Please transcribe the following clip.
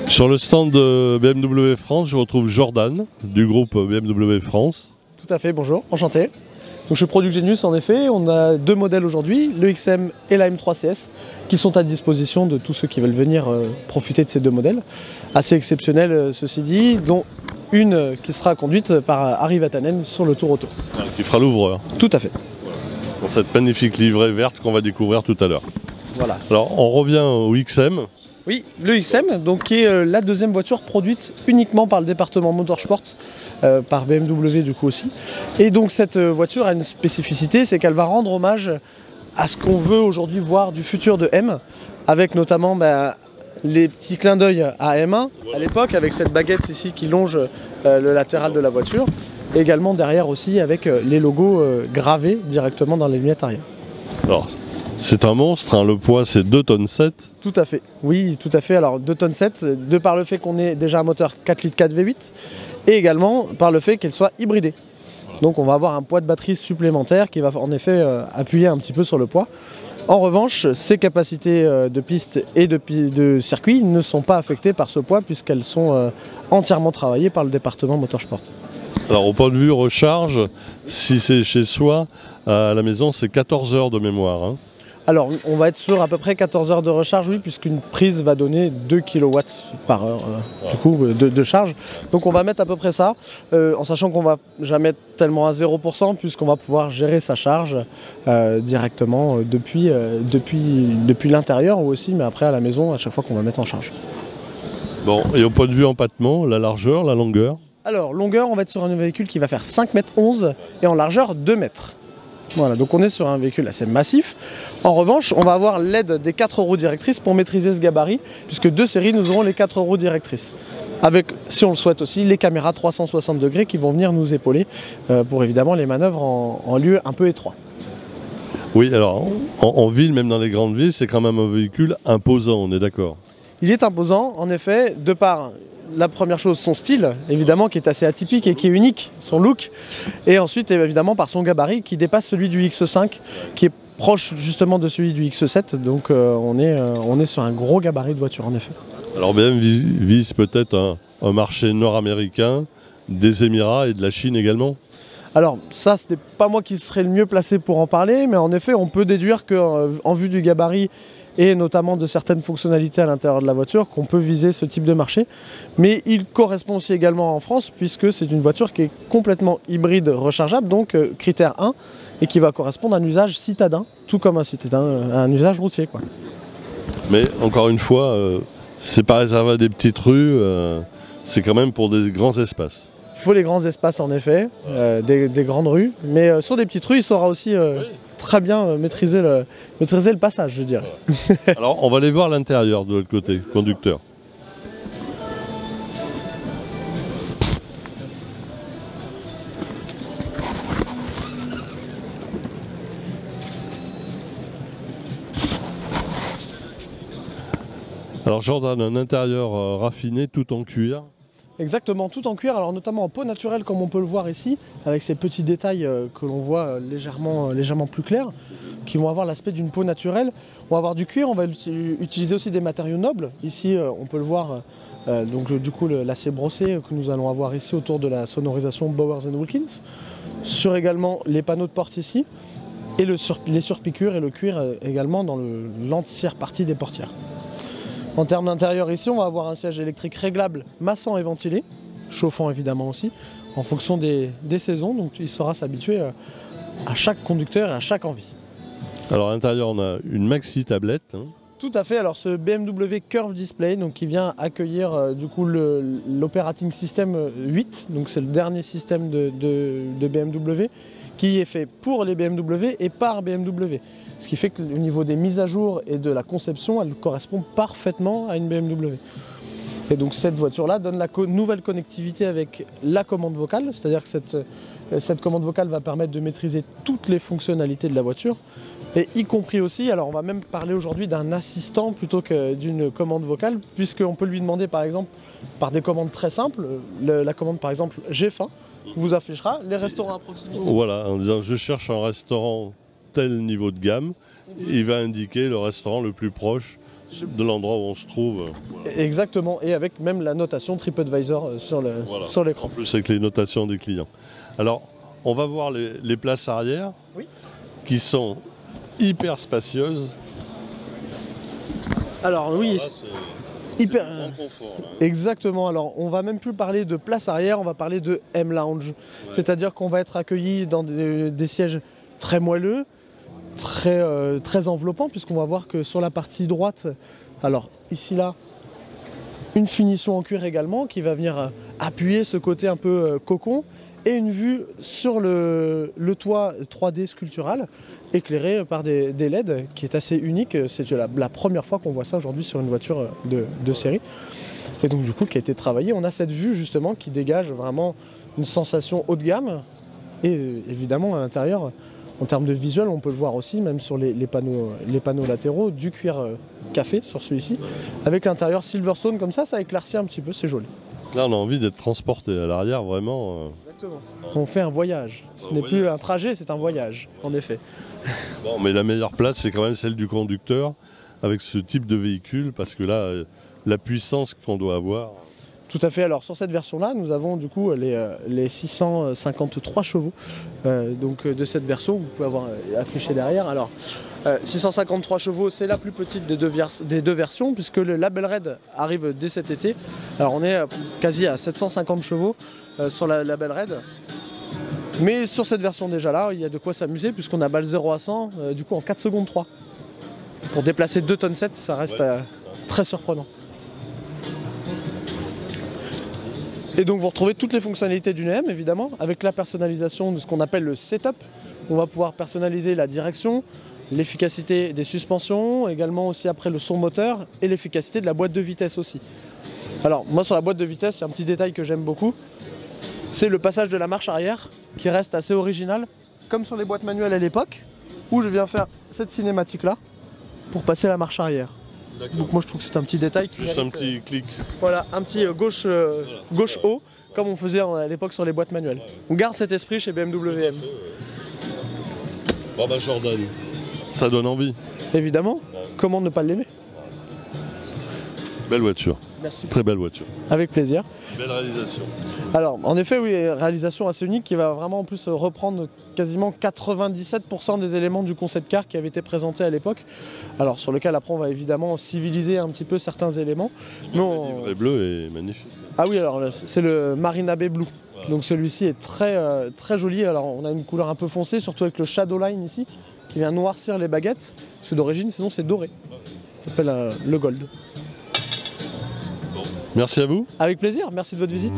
Sur le stand de BMW France, je retrouve Jordan du groupe BMW France. Tout à fait, bonjour, enchanté. Donc chez Product Genius, en effet, on a deux modèles aujourd'hui, le XM et la M3CS, qui sont à disposition de tous ceux qui veulent venir profiter de ces deux modèles. Assez exceptionnels, ceci dit, dont une qui sera conduite par Harry Vatanen sur le Tour Auto. Qui fera l'ouvreur. Tout à fait. Dans cette magnifique livrée verte qu'on va découvrir tout à l'heure. Voilà. Alors on revient au XM. Oui, le XM, donc, qui est la deuxième voiture produite uniquement par le département Motorsport, par BMW du coup aussi. Et donc cette voiture a une spécificité, c'est qu'elle va rendre hommage à ce qu'on veut aujourd'hui voir du futur de M, avec notamment les petits clins d'œil à M1 à l'époque, avec cette baguette ici qui longe le latéral de la voiture, et également derrière aussi avec les logos gravés directement dans les lunettes arrière. Alors, c'est un monstre, hein, le poids c'est 2,7 tonnes. Tout à fait, oui, tout à fait. Alors 2,7 tonnes, de par le fait qu'on ait déjà un moteur 4 litres 4 V8 et également par le fait qu'elle soit hybridée. Donc on va avoir un poids de batterie supplémentaire qui va en effet appuyer un petit peu sur le poids. En revanche, ses capacités de piste et de circuit ne sont pas affectées par ce poids puisqu'elles sont entièrement travaillées par le département Motorsport. Alors au point de vue recharge, si c'est chez soi, à la maison c'est 14 heures de mémoire. Hein. Alors on va être sur à peu près 14 heures de recharge, oui, puisqu'une prise va donner 2 kW par heure du coup, de charge. Donc on va mettre à peu près ça, en sachant qu'on va jamais mettre tellement à 0%, puisqu'on va pouvoir gérer sa charge directement depuis l'intérieur ou aussi, mais après à la maison à chaque fois qu'on va mettre en charge. Bon, et au point de vue empattement, la largeur, la longueur? Alors longueur, on va être sur un véhicule qui va faire 5,11 m et en largeur 2 mètres. Voilà, donc on est sur un véhicule assez massif. En revanche, on va avoir l'aide des 4 roues directrices pour maîtriser ce gabarit, puisque deux séries, nous aurons les 4 roues directrices. Avec, si on le souhaite aussi, les caméras 360 degrés qui vont venir nous épauler pour évidemment les manœuvres en lieu un peu étroit. Oui, alors en ville, même dans les grandes villes, c'est quand même un véhicule imposant, on est d'accord? Il est imposant, en effet, de par la première chose, son style, évidemment, qui est assez atypique et qui est unique, son look, et ensuite, évidemment, par son gabarit qui dépasse celui du X5, qui est proche justement de celui du X7, donc on est sur un gros gabarit de voiture, en effet. Alors BMW vise peut-être un marché nord-américain, des Émirats et de la Chine également? Alors ça, ce n'est pas moi qui serais le mieux placé pour en parler, mais en effet, on peut déduire qu'en vue du gabarit, et notamment de certaines fonctionnalités à l'intérieur de la voiture, qu'on peut viser ce type de marché. Mais il correspond aussi également en France, puisque c'est une voiture qui est complètement hybride rechargeable, donc critère 1, et qui va correspondre à un usage citadin, tout comme un usage routier, quoi. Mais encore une fois, c'est pas réservé à des petites rues, c'est quand même pour des grands espaces. Il faut les grands espaces en effet, des grandes rues, mais sur des petites rues, il saura aussi très bien maîtriser le passage, je dirais. Alors on va aller voir l'intérieur de l'autre côté, conducteur. Alors Jordan, un intérieur raffiné tout en cuir. Exactement, tout en cuir, alors notamment en peau naturelle comme on peut le voir ici, avec ces petits détails que l'on voit légèrement plus clairs, qui vont avoir l'aspect d'une peau naturelle. On va avoir du cuir, on va utiliser aussi des matériaux nobles. Ici, on peut le voir, donc du coup l'acier brossé que nous allons avoir ici autour de la sonorisation Bowers & Wilkins. Sur également les panneaux de porte ici, et les surpiqûres et le cuir également dans l'entière partie des portières. En termes d'intérieur ici, on va avoir un siège électrique réglable, massant et ventilé, chauffant évidemment aussi, en fonction des saisons, donc il saura s'habituer à chaque conducteur et à chaque envie. Alors à l'intérieur, on a une maxi tablette. Hein. Tout à fait, alors ce BMW Curve Display, donc, qui vient accueillir du coup l'Operating System 8, donc c'est le dernier système de BMW, qui est fait pour les BMW et par BMW. Ce qui fait qu'au niveau des mises à jour et de la conception, elle correspond parfaitement à une BMW. Et donc cette voiture-là donne la nouvelle connectivité avec la commande vocale, c'est-à-dire que cette commande vocale va permettre de maîtriser toutes les fonctionnalités de la voiture, et y compris aussi, alors on va même parler aujourd'hui d'un assistant plutôt que d'une commande vocale, puisqu'on peut lui demander par exemple, par des commandes très simples, la commande par exemple j'ai faim, vous affichera les restaurants à proximité. Voilà, en disant je cherche un restaurant tel niveau de gamme, il va indiquer le restaurant le plus proche de l'endroit où on se trouve. Voilà. Exactement, et avec même la notation TripAdvisor sur l'écran. En plus avec les notations des clients. Alors, on va voir les places arrière, oui, qui sont hyper spacieuses. Alors oui, là, hyper grand confort, là, hein. Exactement. Alors on va même plus parler de place arrière, on va parler de M-Lounge. Ouais. C'est-à-dire qu'on va être accueilli dans des sièges très moelleux, très enveloppants, puisqu'on va voir que sur la partie droite, alors ici là, une finition en cuir également qui va venir appuyer ce côté un peu cocon, et une vue sur le toit 3D sculptural éclairé par des LED qui est assez unique. C'est la première fois qu'on voit ça aujourd'hui sur une voiture de série. Et donc du coup qui a été travaillé. On a cette vue justement qui dégage vraiment une sensation haut de gamme. Et évidemment à l'intérieur, en termes de visuel, on peut le voir aussi, même sur les panneaux latéraux, du cuir café sur celui-ci. Avec l'intérieur Silverstone comme ça éclaircit un petit peu, c'est joli. Là, on a envie d'être transporté à l'arrière, vraiment. Exactement. On fait un voyage. Ce n'est plus un trajet, c'est un voyage, en effet. Bon, mais la meilleure place, c'est quand même celle du conducteur, avec ce type de véhicule, parce que là, la puissance qu'on doit avoir... Tout à fait. Alors sur cette version-là, nous avons du coup les 653 chevaux donc de cette version. Vous pouvez avoir affiché derrière. Alors 653 chevaux, c'est la plus petite des deux versions, puisque le Label Red arrive dès cet été. Alors on est quasi à 750 chevaux sur la Label Red. Mais sur cette version déjà là, il y a de quoi s'amuser, puisqu'on a balle 0 à 100 du coup en 4 secondes 3. Pour déplacer 2,7 tonnes, ça reste très surprenant. Et donc vous retrouvez toutes les fonctionnalités d'une M évidemment, avec la personnalisation de ce qu'on appelle le setup. On va pouvoir personnaliser la direction, l'efficacité des suspensions, également aussi après le son moteur et l'efficacité de la boîte de vitesse aussi. Alors moi sur la boîte de vitesse, il y a un petit détail que j'aime beaucoup, c'est le passage de la marche arrière qui reste assez original, comme sur les boîtes manuelles à l'époque, où je viens faire cette cinématique là pour passer la marche arrière. Donc moi je trouve que c'est un petit détail qui juste mérite, un petit clic. Voilà, un petit gauche haut, comme on faisait à l'époque sur les boîtes manuelles. On garde cet esprit chez BMW M. Bon bah Jordan, ça donne envie. Évidemment, comment ne pas l'aimer? Belle voiture. Merci. Très belle voiture. Avec plaisir. Belle réalisation. Alors, en effet, oui, réalisation assez unique qui va vraiment en plus reprendre quasiment 97% des éléments du concept car qui avait été présenté à l'époque. Alors, sur lequel après on va évidemment civiliser un petit peu certains éléments. Le livret bleu est magnifique. Ah oui, alors c'est le Marina Bay Blue. Voilà. Donc celui-ci est très joli. Alors, on a une couleur un peu foncée, surtout avec le Shadow Line ici, qui vient noircir les baguettes. Parce que d'origine, sinon c'est doré. Ça s'appelle le Gold. Merci à vous. Avec plaisir, merci de votre visite.